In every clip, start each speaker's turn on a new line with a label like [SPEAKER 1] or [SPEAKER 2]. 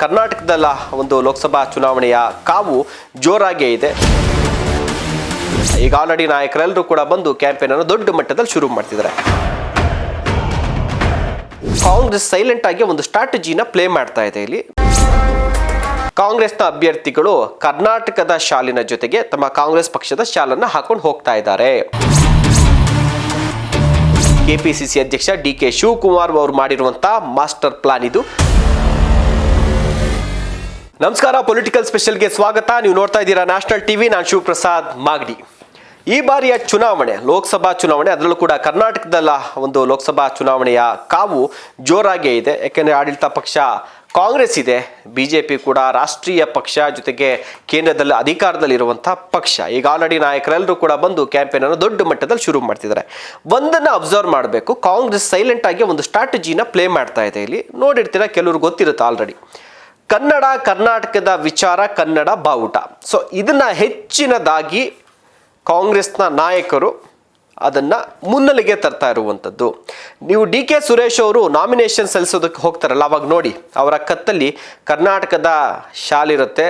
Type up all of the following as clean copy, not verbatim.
[SPEAKER 1] ಕರ್ನಾಟಕದ ಒಂದು ಲೋಕಸಭಾ ಚುನಾವಣೆಯ ಕಾವು ಜೋರಾಗೇ ಇದೆ. ಈಗ ಆಲ್ರೆಡಿ ನಾಯಕರೆಲ್ಲರೂ ಕೂಡ ಬಂದು ಕ್ಯಾಂಪೇನ್ ಅನ್ನು ದೊಡ್ಡ ಮಟ್ಟದಲ್ಲಿ ಶುರು ಮಾಡ್ತಿದ್ದಾರೆ. ಕಾಂಗ್ರೆಸ್ ಸೈಲೆಂಟ್ ಆಗಿ ಒಂದು ಸ್ಟ್ರಾಟಜಿನ ಪ್ಲೇ ಮಾಡ್ತಾ ಇದೆ. ಇಲ್ಲಿ ಕಾಂಗ್ರೆಸ್ನ ಅಭ್ಯರ್ಥಿಗಳು ಕರ್ನಾಟಕದ ಶಾಲಿನ ಜೊತೆಗೆ ತಮ್ಮ ಕಾಂಗ್ರೆಸ್ ಪಕ್ಷದ ಶಾಲನ್ನ ಹಾಕೊಂಡು ಹೋಗ್ತಾ ಇದ್ದಾರೆ. ಕೆಪಿಸಿಸಿ ಅಧ್ಯಕ್ಷ ಡಿ.ಕೆ. ಶಿವಕುಮಾರ್ ಅವರು ಮಾಡಿರುವಂತಹ ಮಾಸ್ಟರ್ ಪ್ಲಾನ್ ಇದು. ನಮಸ್ಕಾರ, ಪೊಲಿಟಿಕಲ್ ಸ್ಪೆಷಲ್ಗೆ ಸ್ವಾಗತ. ನೀವು ನೋಡ್ತಾ ಇದ್ದೀರಾ ನ್ಯಾಷನಲ್ ಟಿವಿ. ನಾನು ಶಿವಪ್ರಸಾದ್ ಮಾಗಡಿ. ಈ ಬಾರಿಯ ಚುನಾವಣೆ, ಲೋಕಸಭಾ ಚುನಾವಣೆ, ಅದರಲ್ಲೂ ಕೂಡ ಕರ್ನಾಟಕದ ಒಂದು ಲೋಕಸಭಾ ಚುನಾವಣೆಯ ಕಾವು ಜೋರಾಗೇ ಇದೆ. ಯಾಕೆಂದರೆ ಆಡಳಿತ ಪಕ್ಷ ಕಾಂಗ್ರೆಸ್ ಇದೆ, ಬಿಜೆಪಿ ಕೂಡ ರಾಷ್ಟ್ರೀಯ ಪಕ್ಷ, ಜೊತೆಗೆ ಕೇಂದ್ರದಲ್ಲಿ ಅಧಿಕಾರದಲ್ಲಿರುವಂಥ ಪಕ್ಷ. ಈಗ ಆಲ್ರೆಡಿ ನಾಯಕರೆಲ್ಲರೂ ಕೂಡ ಬಂದು ಕ್ಯಾಂಪೇನ್ ಅನ್ನು ದೊಡ್ಡ ಮಟ್ಟದಲ್ಲಿ ಶುರು ಮಾಡ್ತಿದ್ದಾರೆ. ಒಂದನ್ನು ಅಬ್ಸರ್ವ್ ಮಾಡಬೇಕು, ಕಾಂಗ್ರೆಸ್ ಸೈಲೆಂಟ್ ಆಗಿ ಒಂದು ಸ್ಟ್ರಾಟಜಿನ ಪ್ಲೇ ಮಾಡ್ತಾ ಇದೆ. ಇಲ್ಲಿ ನೋಡಿರ್ತೀರ, ಕೆಲವ್ರು ಗೊತ್ತಿರುತ್ತೆ ಆಲ್ರೆಡಿ. ಕನ್ನಡ, ಕರ್ನಾಟಕದ ವಿಚಾರ, ಕನ್ನಡ ಬಾವುಟ. ಸೊ ಇದನ್ನ ಹೆಚ್ಚಿನದಾಗಿ ಕಾಂಗ್ರೆಸ್ನ ನಾಯಕರು ಅದನ್ನು ಮುನ್ನೆಲೆಗೆ ತರ್ತಾ ಇರುವಂಥದ್ದು. ನೀವು ಡಿ.ಕೆ. ಸುರೇಶ್ ಅವರು ನಾಮಿನೇಷನ್ ಸಲ್ಲಿಸೋದಕ್ಕೆ ಹೋಗ್ತಾರಲ್ಲ, ಅವಾಗ ನೋಡಿ ಅವರ ಕತ್ತಲ್ಲಿ ಕರ್ನಾಟಕದ ಶಾಲಿರುತ್ತೆ,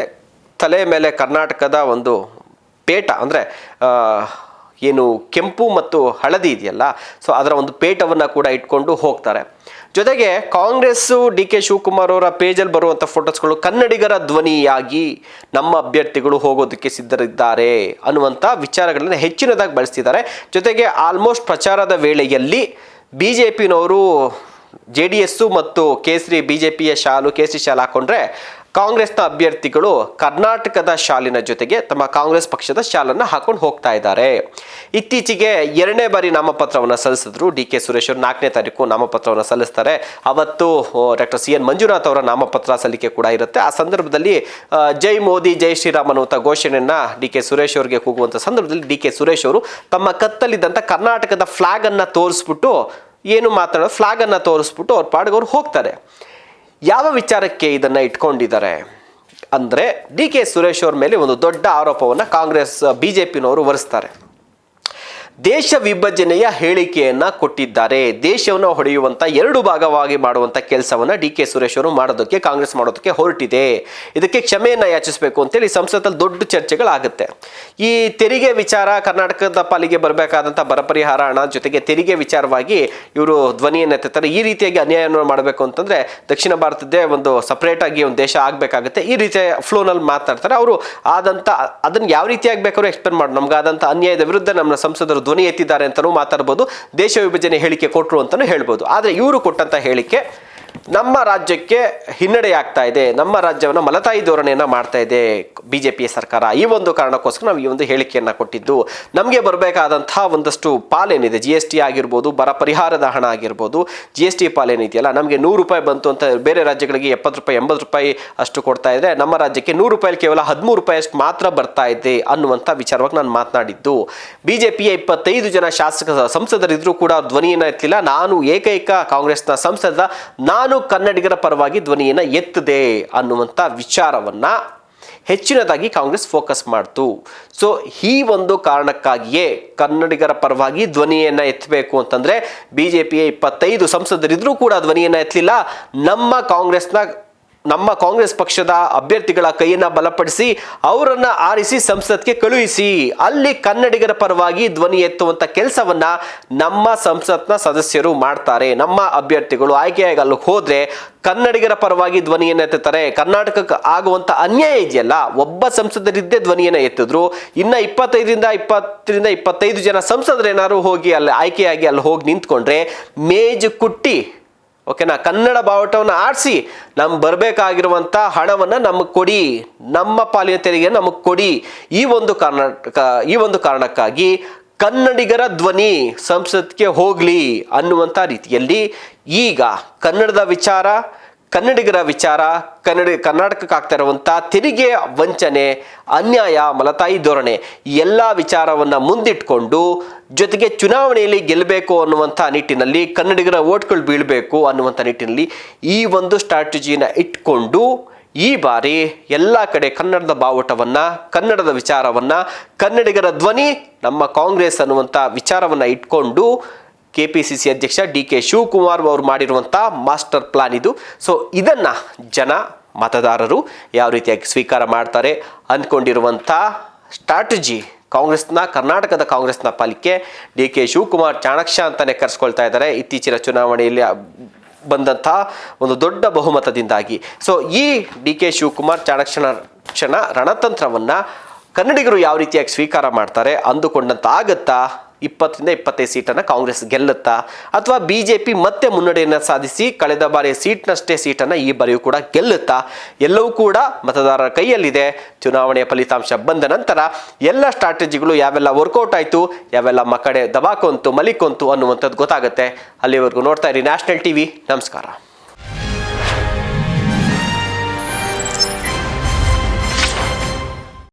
[SPEAKER 1] ತಲೆ ಮೇಲೆ ಕರ್ನಾಟಕದ ಒಂದು ಪೇಟ, ಅಂದರೆ ಏನು ಕೆಂಪು ಮತ್ತು ಹಳದಿ ಇದೆಯಲ್ಲ, ಸೊ ಅದರ ಒಂದು ಪೇಟವನ್ನು ಕೂಡ ಇಟ್ಕೊಂಡು ಹೋಗ್ತಾರೆ. ಜೊತೆಗೆ ಕಾಂಗ್ರೆಸ್ಸು ಡಿ.ಕೆ. ಶಿವಕುಮಾರ್ ಅವರ ಪೇಜಲ್ಲಿ ಬರುವಂಥ ಫೋಟೋಸ್ಗಳು ಕನ್ನಡಿಗರ ಧ್ವನಿಯಾಗಿ ನಮ್ಮ ಅಭ್ಯರ್ಥಿಗಳು ಹೋಗೋದಕ್ಕೆ ಸಿದ್ಧರಿದ್ದಾರೆ ಅನ್ನುವಂಥ ವಿಚಾರಗಳನ್ನು ಹೆಚ್ಚಿನದಾಗಿ ಬಳಸ್ತಿದ್ದಾರೆ. ಜೊತೆಗೆ ಆಲ್ಮೋಸ್ಟ್ ಪ್ರಚಾರದ ವೇಳೆಯಲ್ಲಿ BJPನವರು JDS ಮತ್ತು ಕೇಸರಿ BJPಯ ಕೇಸರಿ ಶಾಲು ಹಾಕೊಂಡ್ರೆ, ಕಾಂಗ್ರೆಸ್ನ ಅಭ್ಯರ್ಥಿಗಳು ಕರ್ನಾಟಕದ ಶಾಲಿನ ಜೊತೆಗೆ ತಮ್ಮ ಕಾಂಗ್ರೆಸ್ ಪಕ್ಷದ ಶಾಲನ್ನು ಹಾಕೊಂಡು ಹೋಗ್ತಾ ಇದ್ದಾರೆ. ಇತ್ತೀಚೆಗೆ 2ನೇ ಬಾರಿ ನಾಮಪತ್ರವನ್ನು ಸಲ್ಲಿಸಿದ್ರು ಡಿ.ಕೆ. ಸುರೇಶ್ ಅವರು. 4ನೇ ತಾರೀಕು ನಾಮಪತ್ರವನ್ನು ಸಲ್ಲಿಸ್ತಾರೆ. ಅವತ್ತು ಡಾಕ್ಟರ್ CN ಮಂಜುನಾಥ್ ಅವರ ನಾಮಪತ್ರ ಸಲ್ಲಿಕೆ ಕೂಡ ಇರುತ್ತೆ. ಆ ಸಂದರ್ಭದಲ್ಲಿ ಜೈ ಮೋದಿ ಜೈ ಶ್ರೀರಾಮ್ ಅನ್ನುವಂಥ ಘೋಷಣೆಯನ್ನು ಡಿ.ಕೆ. ಸುರೇಶ್ ಅವರಿಗೆ ಕೂಗುವಂಥ ಸಂದರ್ಭದಲ್ಲಿ ಡಿ.ಕೆ. ಸುರೇಶ್ ಅವರು ತಮ್ಮ ಕತ್ತಲ್ಲಿದ್ದಂಥ ಕರ್ನಾಟಕದ ಫ್ಲಾಗನ್ನು ತೋರಿಸ್ಬಿಟ್ಟು, ಏನು ಮಾತಾಡೋದು, ಫ್ಲಾಗನ್ನು ತೋರಿಸ್ಬಿಟ್ಟು ಅವ್ರ ಪಾಡಿಗೆ ಅವ್ರು ಹೋಗ್ತಾರೆ. ಯಾವ ವಿಚಾರಕ್ಕೆ ಇದನ್ನು ಇಟ್ಕೊಂಡಿದ್ದಾರೆ ಅಂದರೆ, ಡಿ.ಕೆ. ಸುರೇಶ್ ಅವ್ರ ಮೇಲೆ ಒಂದು ದೊಡ್ಡ ಆರೋಪವನ್ನು ಕಾಂಗ್ರೆಸ್ BJPನವರು ಹೊರಿಸ್ತಾರೆ. ದೇಶ ವಿಭಜನೆಯ ಹೇಳಿಕೆಯನ್ನು ಕೊಟ್ಟಿದ್ದಾರೆ. ದೇಶವನ್ನು ಹೊಡೆಯುವಂಥ 2 ಭಾಗವಾಗಿ ಮಾಡುವಂಥ ಕೆಲಸವನ್ನು ಡಿ.ಕೆ. ಸುರೇಶ್ ಅವರು ಮಾಡೋದಕ್ಕೆ, ಕಾಂಗ್ರೆಸ್ ಮಾಡೋದಕ್ಕೆ ಹೊರಟಿದೆ. ಇದಕ್ಕೆ ಕ್ಷಮೆಯನ್ನು ಯಾಚಿಸಬೇಕು ಅಂತೇಳಿ ಸಂಸತ್ತಲ್ಲಿ ದೊಡ್ಡ ಚರ್ಚೆಗಳಾಗುತ್ತೆ. ಈ ತೆರಿಗೆ ವಿಚಾರ, ಕರ್ನಾಟಕದ ಪಾಲಿಗೆ ಬರಬೇಕಾದಂಥ ಬರ ಪರಿಹಾರ ಹಣ, ಜೊತೆಗೆ ತೆರಿಗೆ ವಿಚಾರವಾಗಿ ಇವರು ಧ್ವನಿಯನ್ನು ಎತ್ತುತ್ತಾರೆ. ಈ ರೀತಿಯಾಗಿ ಅನ್ಯಾಯವನ್ನು ಮಾಡಬೇಕು ಅಂತಂದರೆ ದಕ್ಷಿಣ ಭಾರತದ್ದೇ ಒಂದು ಸಪ್ರೇಟಾಗಿ ಒಂದು ದೇಶ ಆಗಬೇಕಾಗುತ್ತೆ. ಈ ರೀತಿಯ ಫ್ಲೋನಲ್ಲಿ ಮಾತಾಡ್ತಾರೆ. ಅವರು ಅದನ್ನು ಯಾವ ರೀತಿಯಾಗಿ ಬೇಕಾದ್ರೂ ಎಕ್ಸ್ಪ್ಲೇನ್ ಮಾಡಿ, ನಮಗಾದಂಥ ಅನ್ಯಾಯದ ವಿರುದ್ಧ ನಮ್ಮ ಸಂಸದರು ಧ್ವನಿ ಎತ್ತಿದ್ದಾರೆ ಅಂತಲೂ ಮಾತಾಡ್ಬೋದು, ದೇಶ ವಿಭಜನೆ ಹೇಳಿಕೆ ಕೊಟ್ಟರು ಅಂತಲೂ ಹೇಳ್ಬೋದು. ಆದರೆ ಇವರು ಕೊಟ್ಟಂಥ ಹೇಳಿಕೆ ನಮ್ಮ ರಾಜ್ಯಕ್ಕೆ ಹಿನ್ನಡೆ ಆಗ್ತಾ ಇದೆ, ನಮ್ಮ ರಾಜ್ಯವನ್ನು ಮಲತಾಯಿ ಧೋರಣೆಯನ್ನು ಮಾಡ್ತಾ ಇದೆ BJP ಸರ್ಕಾರ. ಈ ಒಂದು ಕಾರಣಕ್ಕೋಸ್ಕರ ನಾವು ಈ ಒಂದು ಹೇಳಿಕೆಯನ್ನು ಕೊಟ್ಟಿದ್ದು. ನಮಗೆ ಬರಬೇಕಾದಂಥ ಒಂದಷ್ಟು ಪಾಲೇನಿದೆ, GST ಆಗಿರ್ಬೋದು, ಬರ ಪರಿಹಾರದ ಹಣ ಆಗಿರ್ಬೋದು, GST ಪಾಲೇನಿದೆಯಲ್ಲ, ನಮಗೆ 100 ರೂಪಾಯಿ ಬಂತು ಅಂತ ಬೇರೆ ರಾಜ್ಯಗಳಿಗೆ 70 ರೂಪಾಯಿ 80 ರೂಪಾಯಿ ಅಷ್ಟು ಕೊಡ್ತಾ ಇದೆ, ನಮ್ಮ ರಾಜ್ಯಕ್ಕೆ 100 ರೂಪಾಯಿ ಕೇವಲ 13 ರೂಪಾಯಿ ಅಷ್ಟು ಮಾತ್ರ ಬರ್ತಾ ಇದೆ ಅನ್ನುವಂಥ ವಿಚಾರವಾಗಿ ನಾನು ಮಾತನಾಡಿದ್ದು. BJPಯ 25 ಜನ ಸಂಸದರಿದ್ರೂ ಕೂಡ ಧ್ವನಿಯನ್ನು ಎತ್ತಲಿಲ್ಲ. ನಾನು ಏಕೈಕ ಕಾಂಗ್ರೆಸ್ನ ಸಂಸದ, ನಾನು ಕನ್ನಡಿಗರ ಪರವಾಗಿ ಧ್ವನಿಯನ್ನು ಎತ್ತದೆ ಅನ್ನುವಂಥ ವಿಚಾರವನ್ನ ಹೆಚ್ಚಿನದಾಗಿ ಕಾಂಗ್ರೆಸ್ ಫೋಕಸ್ ಮಾಡ್ತು. ಸೊ ಈ ಒಂದು ಕಾರಣಕ್ಕಾಗಿಯೇ ಕನ್ನಡಿಗರ ಪರವಾಗಿ ಧ್ವನಿಯನ್ನು ಎತ್ತಬೇಕು ಅಂತಂದ್ರೆ BJPಯ 25 ಸಂಸದರಿದ್ರೂ ಕೂಡ ಧ್ವನಿಯನ್ನು ಎತ್ತಲಿಲ್ಲ. ನಮ್ಮ ಕಾಂಗ್ರೆಸ್ ಪಕ್ಷದ ಅಭ್ಯರ್ಥಿಗಳ ಕೈಯನ್ನು ಬಲಪಡಿಸಿ ಅವರನ್ನು ಆರಿಸಿ ಸಂಸತ್ಗೆ ಕಳುಹಿಸಿ, ಅಲ್ಲಿ ಕನ್ನಡಿಗರ ಪರವಾಗಿ ಧ್ವನಿ ಎತ್ತುವಂಥ ಕೆಲಸವನ್ನ ನಮ್ಮ ಸಂಸತ್ನ ಸದಸ್ಯರು ಮಾಡ್ತಾರೆ. ನಮ್ಮ ಅಭ್ಯರ್ಥಿಗಳು ಆಯ್ಕೆಯಾಗಿ ಅಲ್ಲಿ ಹೋದ್ರೆ ಕನ್ನಡಿಗರ ಪರವಾಗಿ ಧ್ವನಿಯನ್ನು ಎತ್ತುತ್ತಾರೆ. ಕರ್ನಾಟಕಕ್ಕೆ ಆಗುವಂಥ ಅನ್ಯಾಯ ಇದೆಯಲ್ಲ, ಒಬ್ಬ ಸಂಸದರಿದ್ದೇ ಧ್ವನಿಯನ್ನು ಎತ್ತಿದ್ರು, ಇನ್ನು 20ರಿಂದ 25 ಜನ ಸಂಸದರೇನಾದ್ರು ಹೋಗಿ ಅಲ್ಲಿ ಆಯ್ಕೆಯಾಗಿ ಅಲ್ಲಿ ಹೋಗಿ ನಿಂತ್ಕೊಂಡ್ರೆ ಮೇಜು ಕುಟ್ಟಿ, ಓಕೆನಾ, ಕನ್ನಡ ಬಾವುಟವನ್ನು ಆರಿಸಿ ನಮ್ಗೆ ಬರಬೇಕಾಗಿರುವಂಥ ಹಣವನ್ನು ನಮಗೆ ಕೊಡಿ, ನಮ್ಮ ಪಾಲಿನ ತೆರಿಗೆ ನಮಗೆ ಕೊಡಿ. ಈ ಒಂದು ಕಾರಣಕ್ಕಾಗಿ ಕನ್ನಡಿಗರ ಧ್ವನಿ ಸಂಸತ್ಗೆ ಹೋಗಲಿ ಅನ್ನುವಂಥ ರೀತಿಯಲ್ಲಿ ಈಗ ಕನ್ನಡದ ವಿಚಾರ, ಕನ್ನಡಿಗರ ವಿಚಾರ, ಕರ್ನಾಟಕಕ್ಕೆ ಆಗ್ತಾ ಇರುವಂಥ ತೆರಿಗೆ ವಂಚನೆ, ಅನ್ಯಾಯ, ಮಲತಾಯಿ ಧೋರಣೆ ಎಲ್ಲ ವಿಚಾರವನ್ನು ಮುಂದಿಟ್ಕೊಂಡು, ಜೊತೆಗೆ ಚುನಾವಣೆಯಲ್ಲಿ ಗೆಲ್ಲಬೇಕು ಅನ್ನುವಂಥ ನಿಟ್ಟಿನಲ್ಲಿ, ಕನ್ನಡಿಗರ ಓಟ್ಗಳು ಬೀಳಬೇಕು ಅನ್ನುವಂಥ ನಿಟ್ಟಿನಲ್ಲಿ ಈ ಒಂದು ಸ್ಟ್ರಾಟಜಿನ ಇಟ್ಕೊಂಡು ಈ ಬಾರಿ ಎಲ್ಲ ಕಡೆ ಕನ್ನಡದ ಬಾವುಟವನ್ನು, ಕನ್ನಡದ ವಿಚಾರವನ್ನು, ಕನ್ನಡಿಗರ ಧ್ವನಿ ನಮ್ಮ ಕಾಂಗ್ರೆಸ್ ಅನ್ನುವಂಥ ವಿಚಾರವನ್ನು ಇಟ್ಕೊಂಡು KPCC ಅಧ್ಯಕ್ಷ ಡಿ.ಕೆ. ಶಿವಕುಮಾರ್ ಅವರು ಮಾಡಿರುವಂಥ ಮಾಸ್ಟರ್ ಪ್ಲಾನ್ ಇದು. ಸೊ ಇದನ್ನು ಜನ ಮತದಾರರು ಯಾವ ರೀತಿಯಾಗಿ ಸ್ವೀಕಾರ ಮಾಡ್ತಾರೆ ಅಂದ್ಕೊಂಡಿರುವಂಥ ಸ್ಟ್ರಾಟಜಿ ಕರ್ನಾಟಕದ ಕಾಂಗ್ರೆಸ್ನ ಪಾಲಿಕೆ ಡಿ ಕೆ ಶಿವಕುಮಾರ್ ಚಾಣಕ್ಯ ಅಂತಾನೆ ಕರೆಸ್ಕೊಳ್ತಾ ಇದ್ದಾರೆ ಇತ್ತೀಚಿನ ಚುನಾವಣೆಯಲ್ಲಿ ಬಂದಂಥ ಒಂದು ದೊಡ್ಡ ಬಹುಮತದಿಂದಾಗಿ. ಸೊ ಈ ಡಿ ಕೆ ಶಿವಕುಮಾರ್ ಚಾಣಕ್ಯನ ರಣತಂತ್ರವನ್ನು ಕನ್ನಡಿಗರು ಯಾವ ರೀತಿಯಾಗಿ ಸ್ವೀಕಾರ ಮಾಡ್ತಾರೆ ಅಂದುಕೊಂಡಂತ ಆಗುತ್ತಾ? 20-25 ಸೀಟನ್ನು ಕಾಂಗ್ರೆಸ್ ಗೆಲ್ಲುತ್ತಾ, ಅಥವಾ BJP ಮತ್ತೆ ಮುನ್ನಡೆಯನ್ನು ಸಾಧಿಸಿ ಕಳೆದ ಬಾರಿ ಸೀಟ್ನಷ್ಟೇ ಸೀಟನ್ನು ಈ ಬಾರಿಯೂ ಕೂಡ ಗೆಲ್ಲುತ್ತಾ? ಎಲ್ಲವೂ ಕೂಡ ಮತದಾರರ ಕೈಯಲ್ಲಿದೆ. ಚುನಾವಣೆಯ ಫಲಿತಾಂಶ ಬಂದ ನಂತರ ಎಲ್ಲ ಸ್ಟ್ರಾಟಜಿಗಳು ಯಾವೆಲ್ಲ ವರ್ಕೌಟ್ ಆಯಿತು, ಯಾವೆಲ್ಲ ಕಡೆ ದಬಾಕೊಂತು ಮಲಿಕೊಂತು ಅನ್ನುವಂಥದ್ದು ಗೊತ್ತಾಗುತ್ತೆ. ಅಲ್ಲಿವರೆಗೂ ನೋಡ್ತಾ ಇರಿ ನ್ಯಾಷನಲ್ ಟಿವಿ. ನಮಸ್ಕಾರ.